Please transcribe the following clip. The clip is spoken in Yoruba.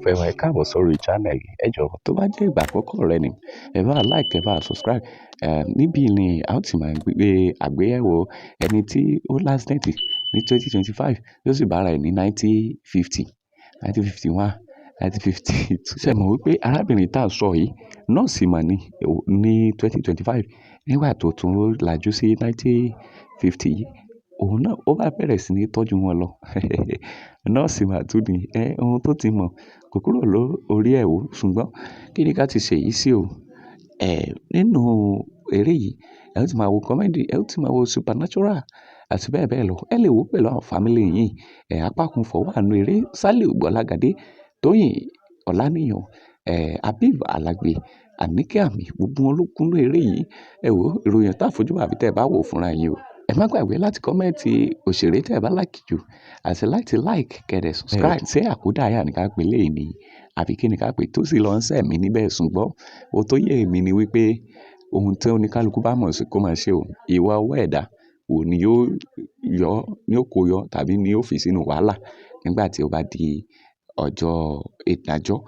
olólùfẹ́ wa, ẹ káàbọ̀ sórí channel yìí. Ẹ jọ̀wọ́ tó bá jẹ́ ìgbà àkọ́kọ́ rẹ ni, ẹ bá like, ẹ bá subscribe. Níbí ni a ó ti máa gbé àgbéyẹ̀wò ẹni tí ó last net ní 2025 tó sì bára ẹ̀ ní 1950, 1951, 1952. Ṣé mọ̀ wípé arábìnrin tá a sọ yìí nọ́ọ̀sì mà ní 2025 nígbà tó tún lajú sí 1950 yìí. Òun náà ó bá bẹ̀rẹ̀ sí ní tọ́jú wọn lọ. Nọ́ọ̀sì mà tún ní ohun tó ti mọ̀ kò kúrò lórí ẹ̀ wò, ṣùgbọ́n kí ni ká ti ṣe yìí sí o? Nínú eré yìí, ẹ ó ti máa wo comedy, ẹ ó ti máa wo supernatural àti bẹ́ẹ̀ bẹ́ẹ̀ lọ. Ẹ lè wò ó pẹ̀lú àwọn family yín. Apákunfọ̀ wà nínú eré, Sálíù Gbọ́lágadé, Tóyìn Ọláníyan, HabeebAlagbe, Anike àmì, gbogbo wọn ló kúnú eré yìí. Ẹ wò ó, ìròyìn tá fojú àbí tẹ́ ẹ bá wò fúnra yín o. Ẹ má gbàgbé láti kọ́mẹ́ǹtì òṣèré tẹ́ ẹ bá like jù àti láti like kẹ̀dẹ̀ subscribe. Ṣé àkúdàáyà ni ká pè léyìí ni àbí kí ni ká pè tó sì lọ ń sẹ̀ mí níbẹ̀, ṣùgbọ́n ohun tó yé mi ni wípé ohun tí oníkálukú bá mọ̀ sí kó máa ṣe o. Ìwà ọwọ́ ẹ̀dá ò ní yóò kó yọ tàbí ni yóò fi sínú wàhálà nígbà tí ó bá di ọjọ́ ìdájọ́.